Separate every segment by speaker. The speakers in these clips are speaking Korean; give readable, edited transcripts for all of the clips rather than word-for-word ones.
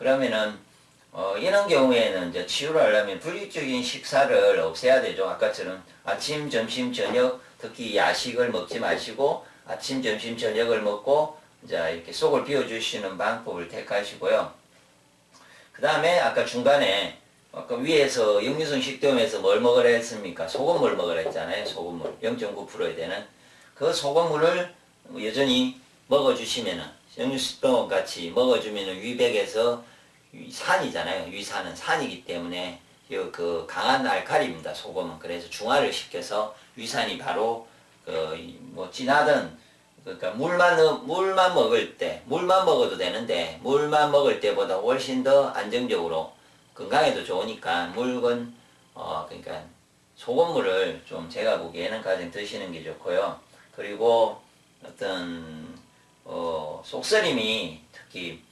Speaker 1: 그러면은 이런 경우에는 이제 치유를 하려면 불규칙적인 식사를 없애야 되죠. 아까처럼 아침, 점심, 저녁, 특히 야식을 먹지 마시고 아침, 점심, 저녁을 먹고 이제 이렇게 속을 비워주시는 방법을 택하시고요. 그 다음에 아까 중간에 아까 위에서 역류성 식도염에서 뭘 먹으라 했습니까? 소금물 먹으라 했잖아요. 소금물 0.9%에 되는 그 소금물을 여전히 먹어주시면은 역류성 같이 먹어주면은 위백에서 산이잖아요. 위산은 산이기 때문에 그 강한 알칼리입니다. 소금은. 그래서 중화를 시켜서 위산이 바로 뭐 진하든 그러니까 물만 먹을 때 물만 먹어도 되는데 물만 먹을 때보다 훨씬 더 안정적으로 건강에도 좋으니까 물건 그러니까 소금물을 좀 제가 보기에는 가장 드시는 게 좋고요. 그리고 어떤 속쓰림이 특히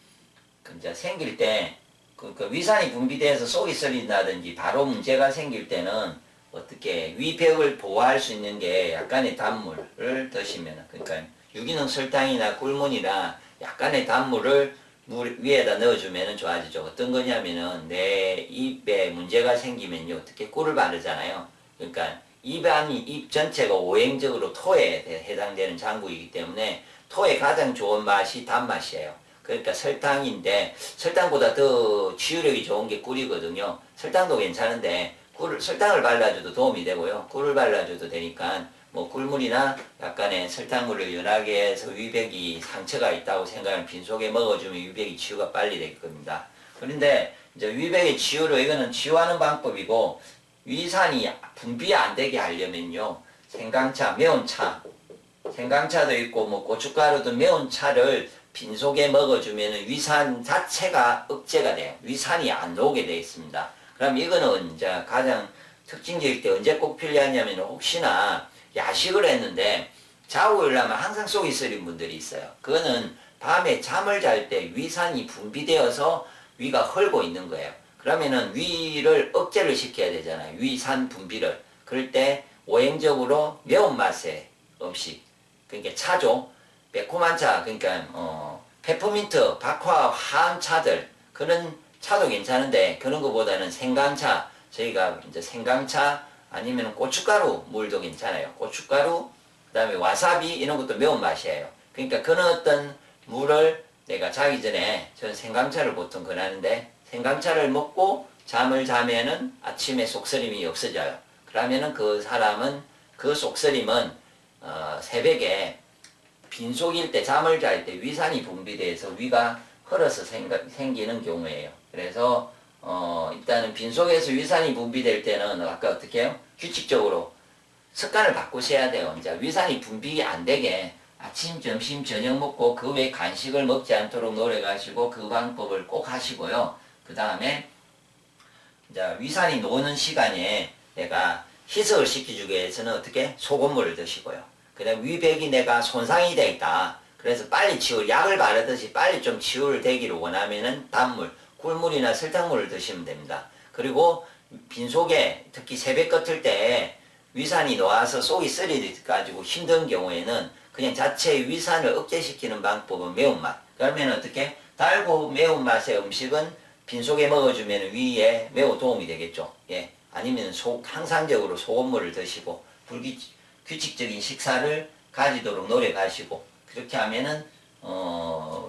Speaker 1: 이제 생길 때 그 위산이 분비돼서 속이 쓰린다든지 바로 문제가 생길 때는 어떻게 위벽을 보호할 수 있는 게 약간의 단물을 드시면 그러니까 유기농 설탕이나 꿀물이나 약간의 단물을 물 위에다 넣어주면 좋아지죠. 어떤 거냐면은 내 입에 문제가 생기면요 특히 꿀을 바르잖아요. 그러니까 입 전체가 오행적으로 토에 해당되는 장구이기 때문에 토의 가장 좋은 맛이 단맛이에요. 그러니까 설탕인데 설탕보다 더 치유력이 좋은 게 꿀이거든요. 설탕도 괜찮은데 설탕을 발라줘도 도움이 되고요. 꿀을 발라줘도 되니까 뭐 꿀물이나 약간의 설탕물을 연하게 해서 위백이 상처가 있다고 생각하면 빈속에 먹어주면 위백이 치유가 빨리 될 겁니다. 그런데 이제 위백의 치유로 이거는 치유하는 방법이고 위산이 분비 안 되게 하려면요. 생강차, 매운 차, 생강차도 있고 뭐 고춧가루도 매운 차를 빈속에 먹어주면 위산 자체가 억제가 돼요. 위산이 안 나오게 되어 있습니다. 그럼 이거는 이제 가장 특징적일 때 언제 꼭 필요하냐면 혹시나 야식을 했는데 자고 일어나면 항상 속이 쓰린 분들이 있어요. 그거는 밤에 잠을 잘 때 위산이 분비되어서 위가 헐고 있는 거예요. 그러면은 위를 억제를 시켜야 되잖아요. 위산 분비를. 그럴 때 오행적으로 매운맛의 음식, 그러니까 차죠. 매콤한 차, 그러니까 페퍼민트, 박화, 화한 차들 그런 차도 괜찮은데 그런 것보다는 생강차, 저희가 이제 생강차 아니면 고춧가루 물도 괜찮아요. 고춧가루, 그 다음에 와사비 이런 것도 매운맛이에요. 그러니까 그런 어떤 물을 내가 자기 전에 저는 생강차를 보통 권하는데 생강차를 먹고 잠을 자면은 아침에 속쓰림이 없어져요. 그러면은 그 사람은 그 속쓰림은 새벽에 빈속일 때 잠을 잘 때 위산이 분비돼서 위가 헐어서 생기는 경우예요. 그래서 일단은 빈속에서 위산이 분비될 때는 아까 어떻게 해요? 규칙적으로 습관을 바꾸셔야 돼요. 이제 위산이 분비 안 되게 아침, 점심, 저녁 먹고 그 외에 간식을 먹지 않도록 노력하시고 그 방법을 꼭 하시고요. 그 다음에 이제 위산이 노는 시간에 내가 희석을 시켜주기 위해서는 어떻게? 소금물을 드시고요. 그 다음 위백이 내가 손상이 되어 있다. 그래서 빨리 약을 바르듯이 빨리 좀 치유되기를 원하면은 단물, 꿀물이나 설탕물을 드시면 됩니다. 그리고 빈속에 특히 새벽 같을 때 위산이 놓아서 속이 쓰리가지고 힘든 경우에는 그냥 자체의 위산을 억제시키는 방법은 매운맛. 그러면 어떻게? 달고 매운맛의 음식은 빈속에 먹어주면 위에 매우 도움이 되겠죠. 예. 아니면 항상적으로 소금물을 드시고 규칙적인 식사를 가지도록 노력하시고 그렇게 하면은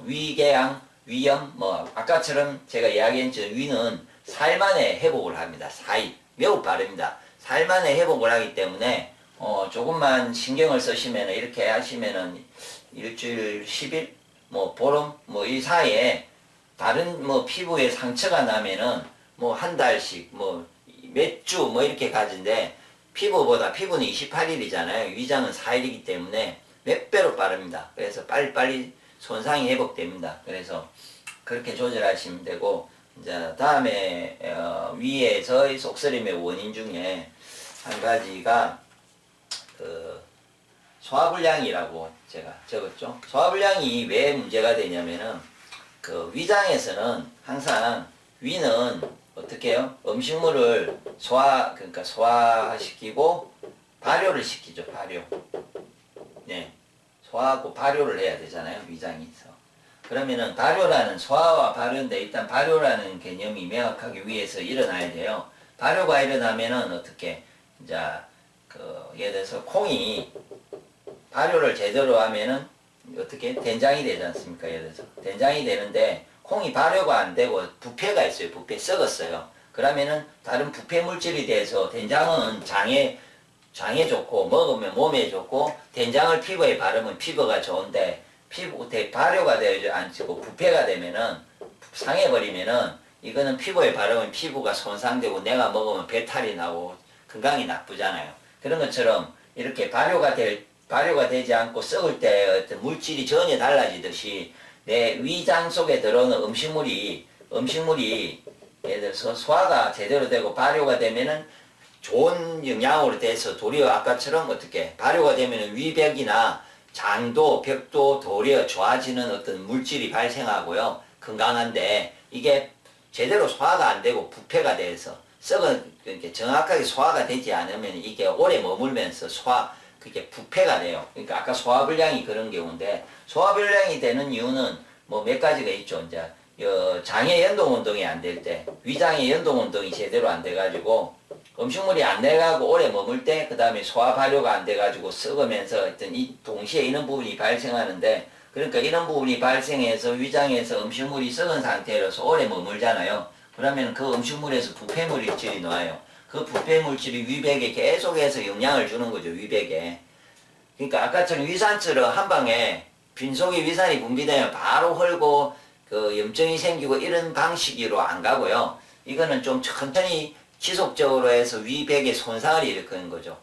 Speaker 1: 위궤양, 위염 뭐 아까처럼 제가 이야기했죠. 위는 4일 만에 회복을 합니다. 4일 매우 빠릅니다. 4일 만에 회복을 하기 때문에 조금만 신경을 쓰시면 이렇게 하시면은 일주일 10일 뭐 보름 뭐 이 사이에 다른 뭐 피부에 상처가 나면은 뭐 한 달씩 뭐 몇 주 뭐 이렇게 가진데 피부는 28일이잖아요. 위장은 4일이기 때문에 몇 배로 빠릅니다. 그래서 빨리빨리 손상이 회복됩니다. 그래서 그렇게 조절하시면 되고 이제 다음에 위에서의 속쓰림의 원인 중에 한 가지가 그 소화불량이라고 제가 적었죠. 소화불량이 왜 문제가 되냐면은 그 위장에서는 항상 위는 어떻게 해요? 음식물을 그러니까 소화시키고 발효를 시키죠. 발효. 네. 소화하고 발효를 해야 되잖아요. 위장에서. 그러면은 발효라는 소화와 발효인데 일단 발효라는 개념이 명확하게 위에서 일어나야 돼요. 발효가 일어나면은 어떻게 이제 예를 들어서 콩이 발효를 제대로 하면은 어떻게 된장이 되지 않습니까? 예를 들어서 된장이 되는데 콩이 발효가 안 되고 부패가 있어요. 부패 썩었어요. 그러면은 다른 부패 물질이 돼서 된장은 장에 좋고 먹으면 몸에 좋고 된장을 피부에 바르면 피부가 좋은데 발효가 되지 않고 부패가 되면은 상해버리면은 이거는 피부에 바르면 피부가 손상되고 내가 먹으면 배탈이 나고 건강이 나쁘잖아요. 그런 것처럼 이렇게 발효가 되지 않고 썩을 때 어떤 물질이 전혀 달라지듯이 내 위장 속에 들어오는 음식물이 예를 들어서 소화가 제대로 되고 발효가 되면은 좋은 영양으로 돼서 도리어 아까처럼 어떻게 발효가 되면은 위벽이나 장도 벽도 도리어 좋아지는 어떤 물질이 발생하고요. 건강한데 이게 제대로 소화가 안 되고 부패가 돼서 이렇게 정확하게 소화가 되지 않으면 이게 오래 머물면서 그게 부패가 돼요. 그러니까 아까 소화불량이 그런 경우인데 소화불량이 되는 이유는 뭐 몇 가지가 있죠. 이제 장의 연동 운동이 안 될 때, 위장의 연동 운동이 제대로 안 돼가지고 음식물이 안 내가고 오래 머물 때, 그 다음에 소화 발효가 안 돼가지고 썩으면서 어떤 동시에 이런 부분이 발생하는데, 그러니까 이런 부분이 발생해서 위장에서 음식물이 썩은 상태로서 오래 머물잖아요. 그러면 그 음식물에서 부패 물질이 나와요. 그 부패 물질이 위백에 계속해서 영향을 주는 거죠. 위백에. 그러니까 아까처럼 위산처럼 한 방에 빈속에 위산이 분비되면 바로 헐고 염증이 생기고 이런 방식으로 안 가고요. 이거는 좀 천천히 지속적으로 해서 위백에 손상을 일으키는 거죠.